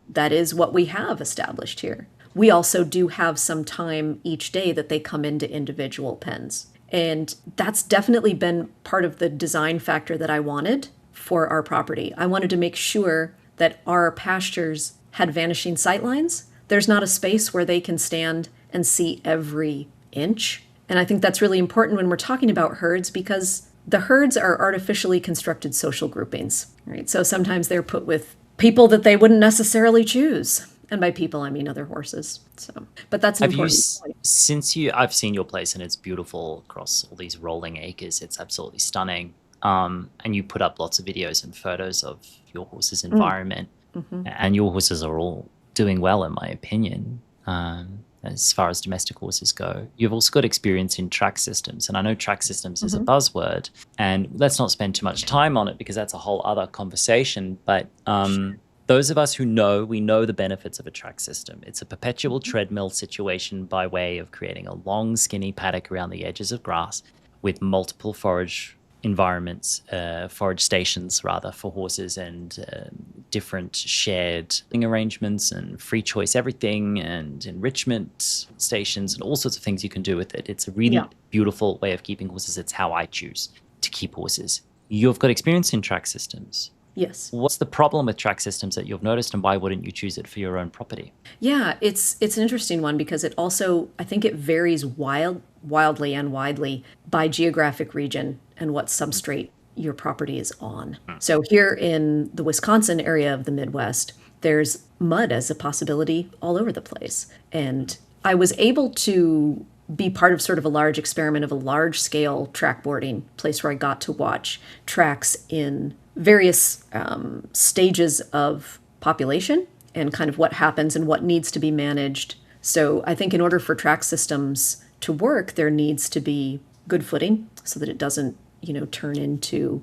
That is what we have established here. We also do have some time each day that they come into individual pens. And that's definitely been part of the design factor that I wanted for our property. I wanted to make sure that our pastures had vanishing sight lines. There's not a space where they can stand and see every inch. And I think that's really important when we're talking about herds because the herds are artificially constructed social groupings, right? So sometimes they're put with people that they wouldn't necessarily choose. And by people, I mean other horses. So, but that's an Have you, important point. I've seen your place and it's beautiful across all these rolling acres. It's absolutely stunning. And you put up lots of videos and photos of your horse's environment, and your horses are all doing well, in my opinion. As far as domestic horses go, you've also got experience in track systems, and I know track systems is a buzzword, and let's not spend too much time on it because that's a whole other conversation. But those of us who know, we know the benefits of a track system. It's a perpetual treadmill situation by way of creating a long, skinny paddock around the edges of grass with multiple forage environments, forage stations rather, for horses, and different shared arrangements and free choice everything and enrichment stations and all sorts of things you can do with it. It's a really beautiful way of keeping horses. It's how I choose to keep horses. You've got experience in track systems. Yes. What's the problem with track systems that you've noticed, and why wouldn't you choose it for your own property? Yeah, it's an interesting one because it also, I think it varies wildly and widely by geographic region and what substrate your property is on. So here in the Wisconsin area of the Midwest, there's mud as a possibility all over the place. And I was able to be part of sort of a large experiment of a large scale track boarding place where I got to watch tracks in various stages of population and kind of what happens and what needs to be managed. So I think in order for track systems to work, there needs to be good footing so that it doesn't, turn into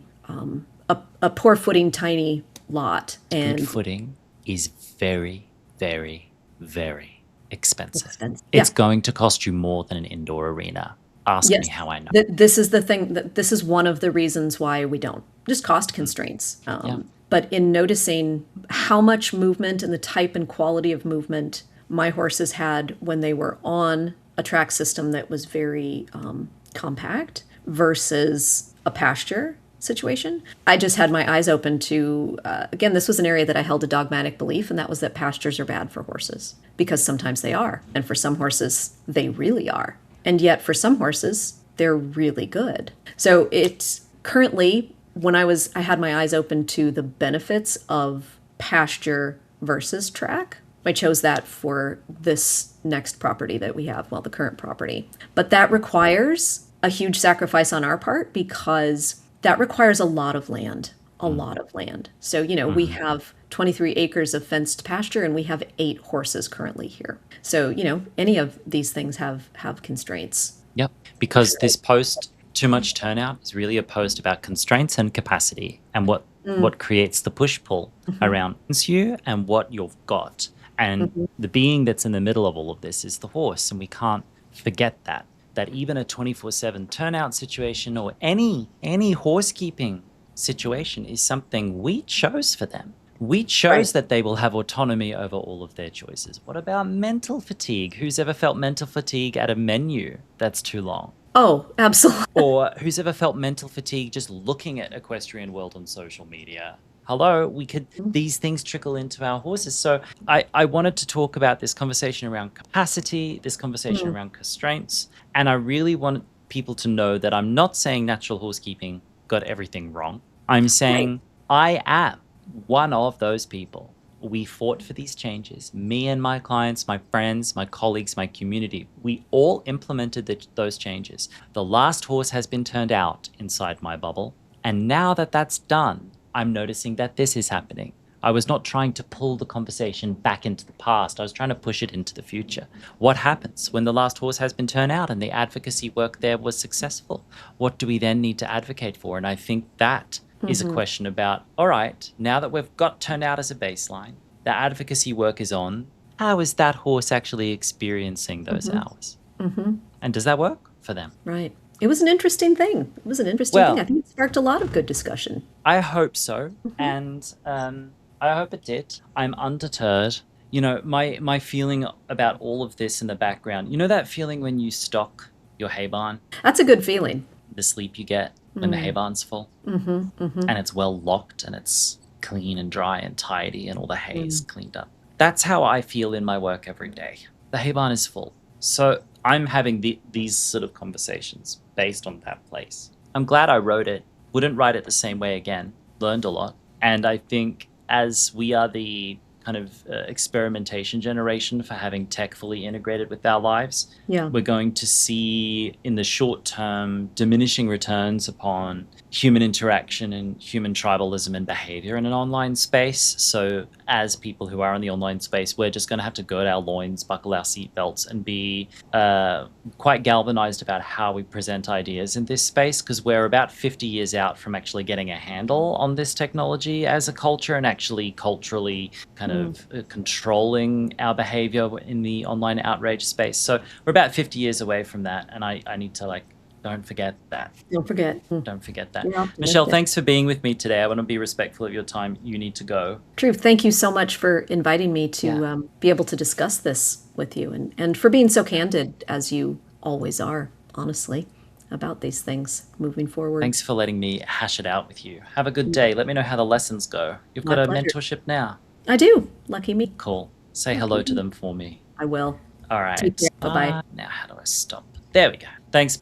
a poor footing, tiny lot. And Good footing is very, very, very expensive. expensive. It's going to cost you more than an indoor arena. Ask Yes. me how I know. This is the thing that this is one of the reasons why we don't. Just cost constraints. But in noticing how much movement and the type and quality of movement my horses had when they were on a track system that was very compact versus a pasture situation, I just had my eyes open to, again, this was an area that I held a dogmatic belief, and that was that pastures are bad for horses because sometimes they are. And for some horses, they really are. And yet for some horses, they're really good. So it's currently, when I had my eyes open to the benefits of pasture versus track, I chose that for this next property that we have, well, the current property. But that requires a huge sacrifice on our part because that requires a lot of land, a lot of land. So, we have 23 acres of fenced pasture and we have 8 horses currently here. So, any of these things have constraints. Yep. Because this post, too much turnout, is really a post about constraints and capacity and what creates the push-pull around you and what you've got. And the being that's in the middle of all of this is the horse. And we can't forget that even a 24/7 turnout situation or any horse keeping situation is something we chose for them. We chose that they will have autonomy over all of their choices. What about mental fatigue? Who's ever felt mental fatigue at a menu that's too long? Oh, absolutely. Or who's ever felt mental fatigue just looking at Equestrian World on social media? Hello, these things trickle into our horses. So I wanted to talk about this conversation around capacity, this conversation around constraints. And I really want people to know that I'm not saying natural horsekeeping got everything wrong. I'm saying I am one of those people. We fought for these changes. Me and my clients, my friends, my colleagues, my community, we all implemented those changes. The last horse has been turned out inside my bubble. And now that that's done, I'm noticing that this is happening. I was not trying to pull the conversation back into the past. I was trying to push it into the future. What happens when the last horse has been turned out and the advocacy work there was successful? What do we then need to advocate for? And I think that is a question about, all right, now that we've got turned out as a baseline, the advocacy work is on, how is that horse actually experiencing those hours? And does that work for them? Right. It was an interesting thing. It was an interesting thing. Well, I think it sparked a lot of good discussion. I hope so. And I hope it did. I'm undeterred. You know, my feeling about all of this in the background, you know that feeling when you stock your hay barn, That's a good feeling. the sleep you get when the hay barn's full, and it's well locked and it's clean and dry and tidy and all the hay is cleaned up. That's how I feel in my work every day. The hay barn is full. So I'm having these sort of conversations based on that place. I'm glad I wrote it. Wouldn't write it the same way again. Learned a lot. And I think as we are the kind of experimentation generation for having tech fully integrated with our lives, Yeah. we're going to see in the short term diminishing returns upon human interaction and human tribalism and behavior in an online space. So as people who are in the online space, we're just going to have to gird our loins, buckle our seatbelts, and be quite galvanized about how we present ideas in this space, because we're about 50 years out from actually getting a handle on this technology as a culture and actually culturally kind of controlling our behavior in the online outrage space. So we're about 50 years away from that, and I need to don't forget that. Don't forget. Don't forget that. You're optimistic. Michelle, thanks for being with me today. I want to be respectful of your time. You need to go. True. Thank you so much for inviting me to be able to discuss this with you, and for being so candid as you always are, honestly, about these things moving forward. Thanks for letting me hash it out with you. Have a good day. Let me know how the lessons go. You've My got a pleasure. mentorship now. I do. Lucky me. Cool. Say hello to them for me. I will. All right. Take care. Bye-bye. Now, how do I stop? There we go. Thanks.